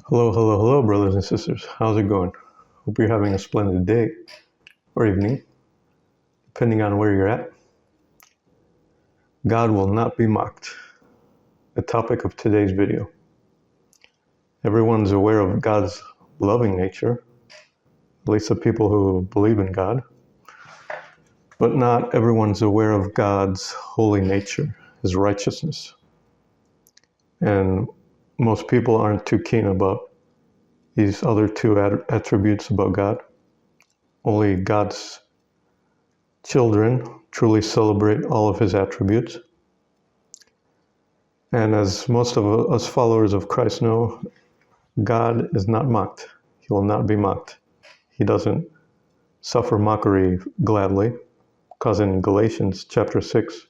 Hello, hello, hello, brothers and sisters. How's it going? Hope you're having a splendid day or evening, depending on where you're at. God will not be mocked. The topic of today's video. Everyone's aware of God's loving nature, at least the people who believe in God, but not everyone's aware of God's holy nature, His righteousness. And most people aren't too keen about these other two attributes about God. Only God's children truly celebrate all of His attributes. And as most of us followers of Christ know, God is not mocked. He will not be mocked. He doesn't suffer mockery gladly, because in Galatians chapter 6,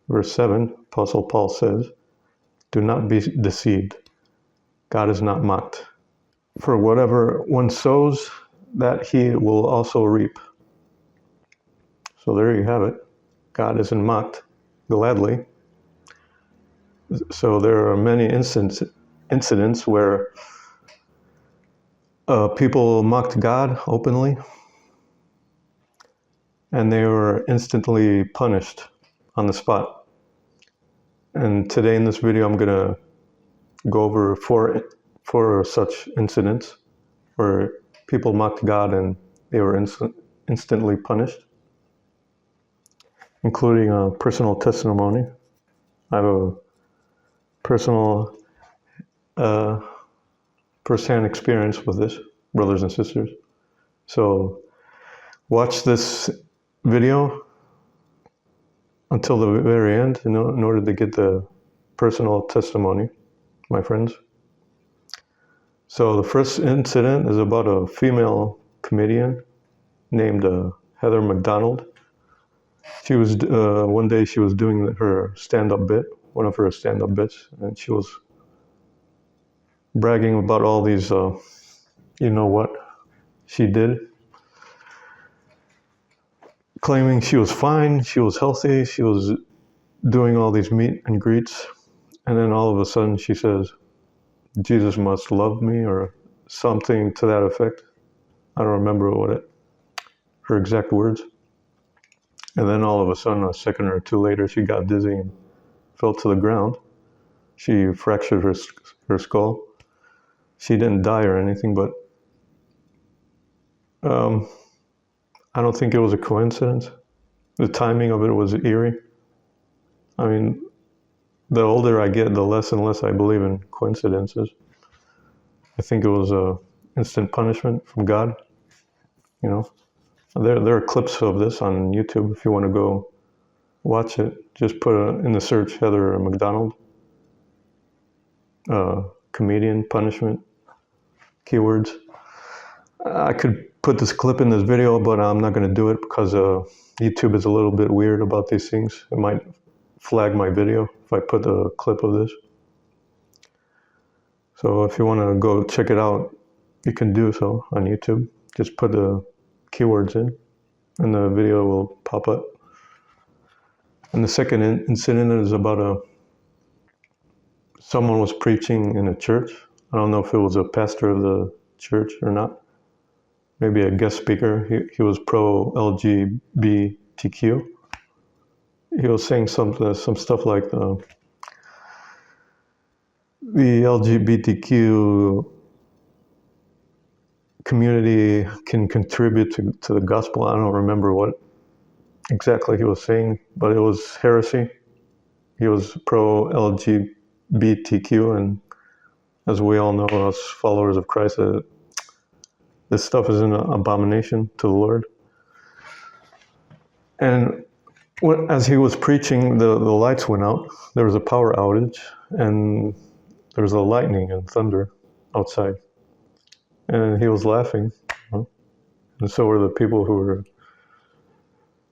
verse 7, Apostle Paul says, "Do not be deceived. God is not mocked. For whatever one sows, that he will also reap." So there you have it. God isn't mocked gladly. So there are many incidents where people mocked God openly, and they were instantly punished on the spot. And today in this video, I'm going to go over four such incidents where people mocked God and they were instantly punished, including a personal testimony. I have a personal first-hand experience with this, brothers and sisters. So watch this video until the very end in order to get the personal testimony, my friends. So the first incident is about a female comedian named Heather McDonald. She was one day she was doing her stand-up bit, one of her stand-up bits, and she was bragging about all these, you know what she did, claiming she was fine, she was healthy, she was doing all these meet and greets, and then all of a sudden she says, "Jesus must love me," or something to that effect. I don't remember her exact words. And then all of a sudden, a second or two later, she got dizzy and fell to the ground. She fractured her skull. She didn't die or anything, but I don't think it was a coincidence. The timing of it was eerie. I mean, the older I get, the less and less I believe in coincidences. I think it was a instant punishment from God. You know, there are clips of this on YouTube if you want to go watch it. Just put in the search Heather McDonald, comedian, punishment, keywords. I could put this clip in this video, but I'm not going to do it because YouTube is a little bit weird about these things. It might flag my video if I put a clip of this. So if you want to go check it out, you can do so on YouTube. Just put the keywords in and the video will pop up. And the second incident is about someone was preaching in a church. I don't know if it was a pastor of the church or not. Maybe a guest speaker. He was pro-LGBTQ. He was saying some stuff like the LGBTQ community can contribute to the gospel. I don't remember what exactly he was saying, but it was heresy. He was pro-LGBTQ, and as we all know, us followers of Christ, this stuff is an abomination to the Lord. And as he was preaching, the lights went out. There was a power outage, and there was a lightning and thunder outside. And he was laughing. And so were the people who were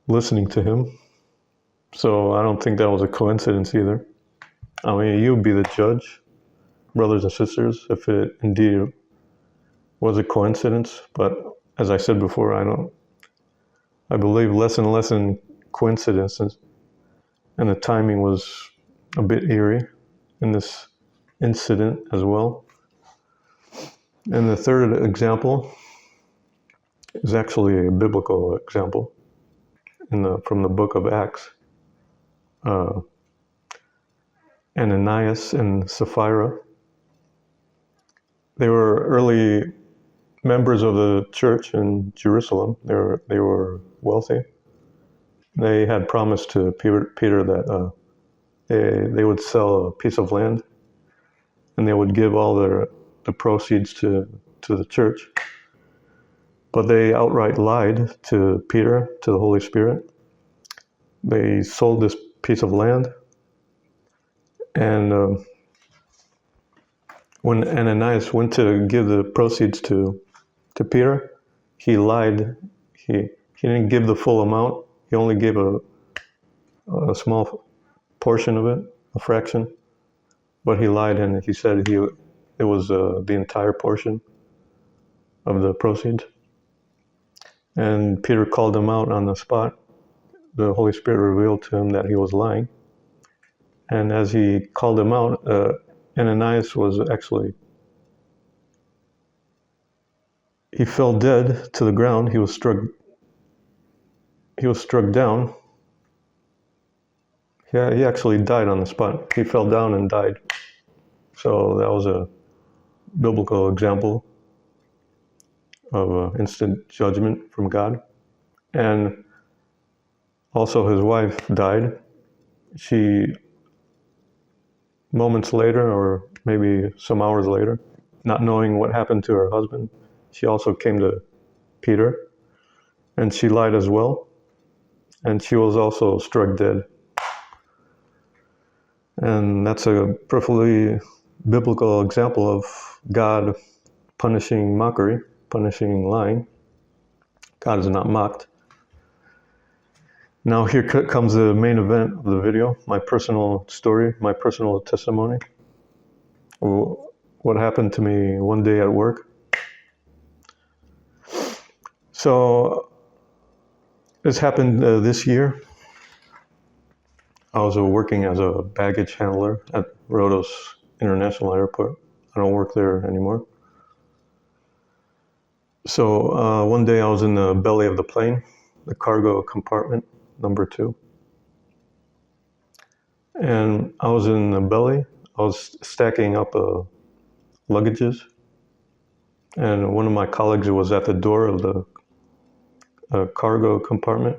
listening to him. So I don't think that was a coincidence either. I mean, you be the judge, brothers and sisters, if it indeed was a coincidence. But as I said before, I believe less and less in coincidences. And the timing was a bit eerie in this incident as well. And the third example is actually a biblical example from the book of Acts. Ananias and Sapphira, they were early members of the church in Jerusalem. They were wealthy. They had promised to Peter that they would sell a piece of land, and they would give all the proceeds to the church. But they outright lied to Peter, to the Holy Spirit. They sold this piece of land, and when Ananias went to give the proceeds to Peter, he lied. He didn't give the full amount. He only gave a small portion of it, a fraction. But he lied, and he said it was the entire portion of the proceeds. And Peter called him out on the spot. The Holy Spirit revealed to him that he was lying. And as he called him out, Ananias was actually, he fell dead to the ground. He was struck down. Yeah, he actually died on the spot. He fell down and died. So that was a biblical example of instant judgment from God. And also his wife died. She, moments later, or maybe some hours later, not knowing what happened to her husband, she also came to Peter, and she lied as well. And she was also struck dead. And that's a perfectly biblical example of God punishing mockery, punishing lying. God is not mocked. Now here comes the main event of the video, my personal story, my personal testimony. What happened to me one day at work. So this happened this year. I was working as a baggage handler at Rhodos International Airport. I don't work there anymore. So one day I was in the belly of the plane, the cargo compartment, number 2. And I was in the belly. I was stacking up luggages. And one of my colleagues was at the door of the cargo compartment.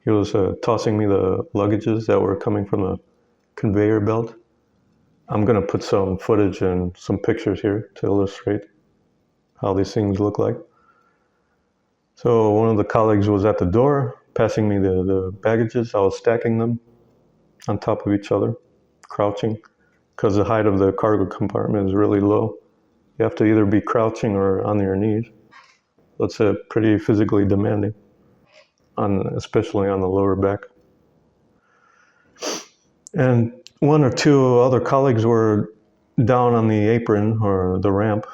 He was tossing me the luggages that were coming from the conveyor belt. I'm going to put some footage and some pictures here to illustrate how these things look like. So one of the colleagues was at the door, passing me the baggages. I was stacking them on top of each other, crouching, because the height of the cargo compartment is really low. You have to either be crouching or on your knees. So it's pretty physically demanding, especially on the lower back. And one or two other colleagues were down on the apron or the ramp.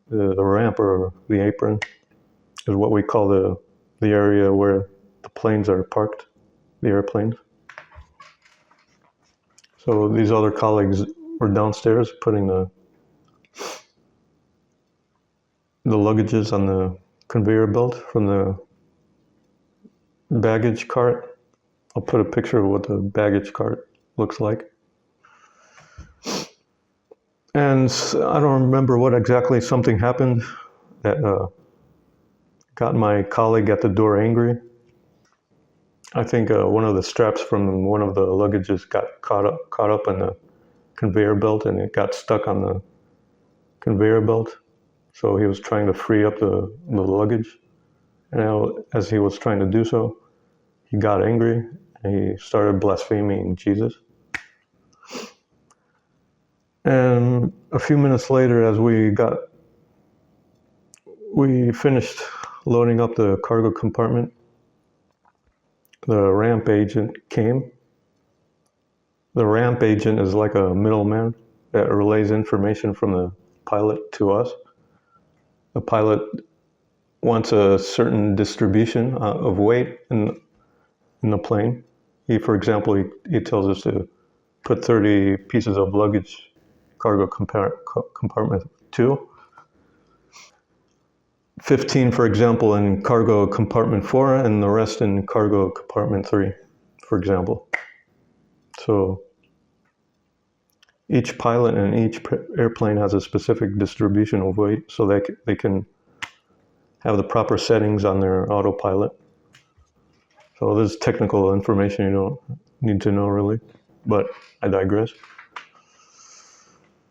The ramp or the apron is what we call the area where the planes are parked, the airplanes. So these other colleagues were downstairs putting the luggages on the conveyor belt from the baggage cart. I'll put a picture of what the baggage cart looks like. And I don't remember what exactly, something happened that got my colleague at the door angry. I think one of the straps from one of the luggages got caught up in the conveyor belt, and it got stuck on the conveyor belt. So he was trying to free up the luggage. And as he was trying to do so, he got angry and he started blaspheming Jesus. And a few minutes later, as we finished loading up the cargo compartment, the ramp agent came. The ramp agent is like a middleman that relays information from the pilot to us. The pilot wants a certain distribution of weight in the plane. For example, he tells us to put 30 pieces of luggage, cargo compartment 2. 15, for example, in cargo compartment 4 and the rest in cargo compartment 3, for example. So each pilot and each airplane has a specific distribution of weight so that they can have the proper settings on their autopilot. So this is technical information you don't need to know really, but I digress.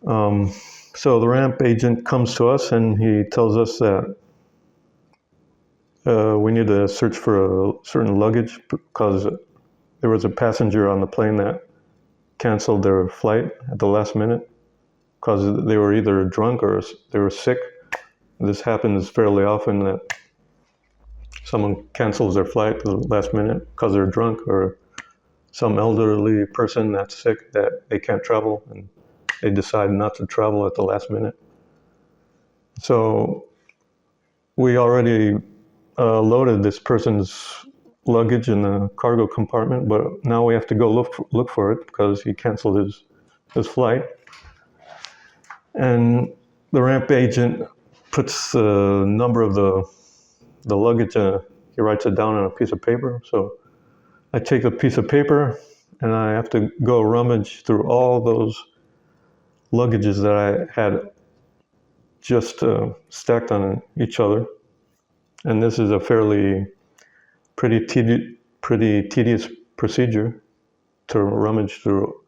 So the ramp agent comes to us and he tells us that we need to search for a certain luggage because there was a passenger on the plane that canceled their flight at the last minute because they were either drunk or they were sick. This happens fairly often that someone cancels their flight at the last minute because they're drunk, or some elderly person that's sick that they can't travel and they decide not to travel at the last minute. So we already loaded this person's luggage in the cargo compartment, but now we have to go look for it because he canceled his flight. And the ramp agent puts the number of the luggage, he writes it down on a piece of paper. So I take a piece of paper and I have to go rummage through all those luggages that I had just stacked on each other. And this is a pretty tedious procedure to rummage through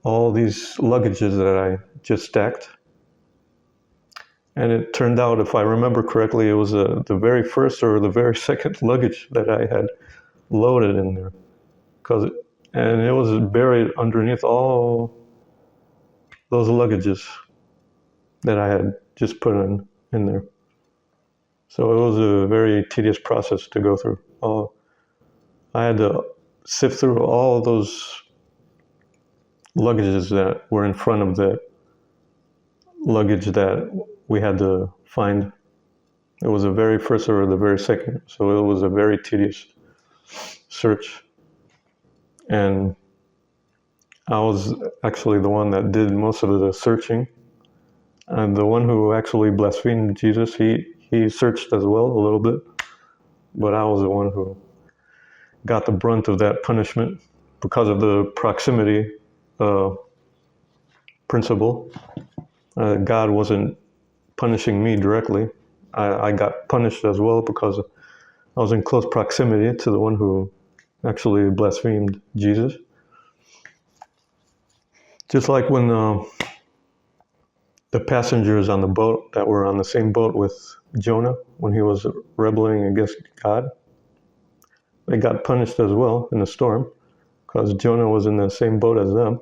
all these luggages that I just stacked. And it turned out, if I remember correctly, it was the very first or the very second luggage that I had loaded in there. And it was buried underneath all those luggages that I had just put in there. So it was a very tedious process to go through. I had to sift through all those luggages that were in front of the luggage that we had to find. It was the very first or the very second, so it was a very tedious search. And I was actually the one that did most of the searching. And the one who actually blasphemed Jesus, he searched as well a little bit, but I was the one who got the brunt of that punishment because of the proximity principle. God wasn't punishing me directly. I got punished as well because I was in close proximity to the one who actually blasphemed Jesus. Just like when the passengers on the boat that were on the same boat with Jonah when he was rebelling against God, they got punished as well in the storm because Jonah was in the same boat as them.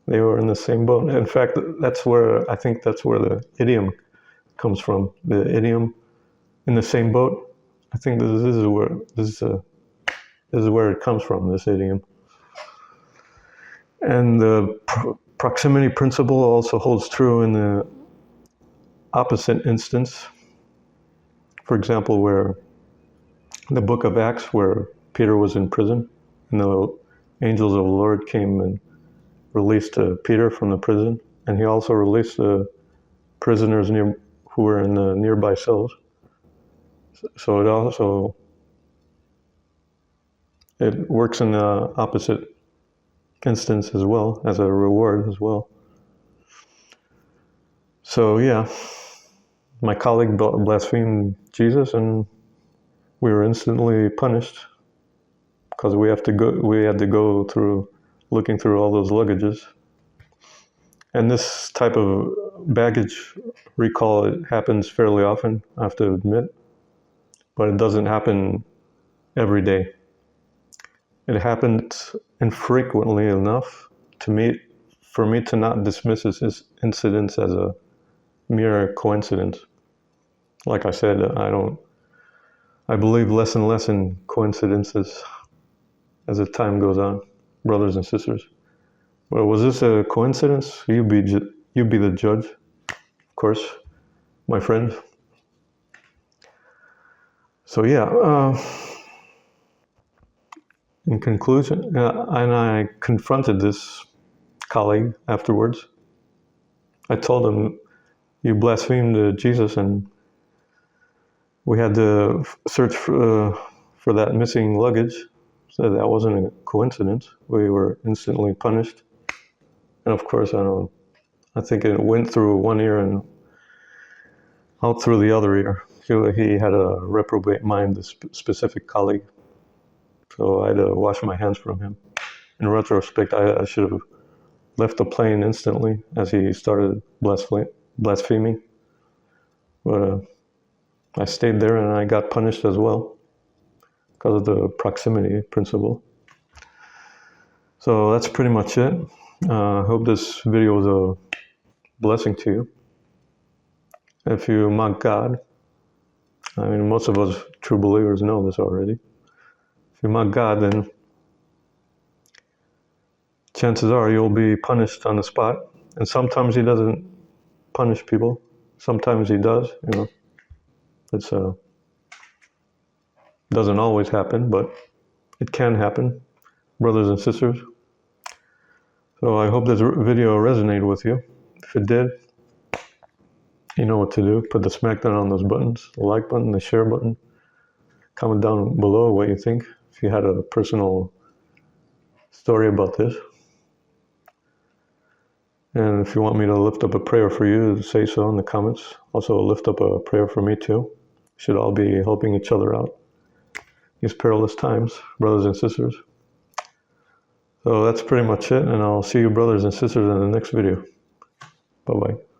They were in the same boat. In fact, I think that's where the idiom comes from. The idiom, in the same boat. I think this is where it comes from. This idiom. And the proximity principle also holds true in the opposite instance. For example, where the book of Acts, where Peter was in prison, and the angels of the Lord came and released Peter from the prison, and he also released the prisoners who were in the nearby cells. So it works in the opposite instance as well, as a reward as well. So yeah, my colleague blasphemed Jesus, and we were instantly punished because we had to go through looking through all those luggages. And this type of baggage recall, it happens fairly often, I have to admit, but it doesn't happen every day. It happened infrequently enough for me to not dismiss this incident as a mere coincidence. Like I said, I believe less and less in coincidences as the time goes on, brothers and sisters. Well, was this a coincidence? You be the judge, of course, my friend. So yeah, in conclusion, and I confronted this colleague afterwards. I told him, you blasphemed Jesus, and We had to search for that missing luggage. So that wasn't a coincidence. We were instantly punished. And of course, I think it went through one ear and out through the other ear. He had a reprobate mind, this specific colleague. So I had to wash my hands from him. In retrospect, I should have left the plane instantly as he started blaspheming. But I stayed there and I got punished as well because of the proximity principle. So that's pretty much it. I hope this video was a blessing to you. If you mock God, I mean, most of us true believers know this already. If you mock God, then chances are you'll be punished on the spot. And sometimes he doesn't punish people. Sometimes he does, you know. It's doesn't always happen, but it can happen, brothers and sisters. So I hope this video resonated with you. If it did, you know what to do. Put the smack down on those buttons, the like button, the share button. Comment down below what you think. If you had a personal story about this. And if you want me to lift up a prayer for you, say so in the comments. Also lift up a prayer for me too. Should all be helping each other out these perilous times, brothers and sisters. So that's pretty much it, and I'll see you brothers and sisters in the next video. Bye-bye.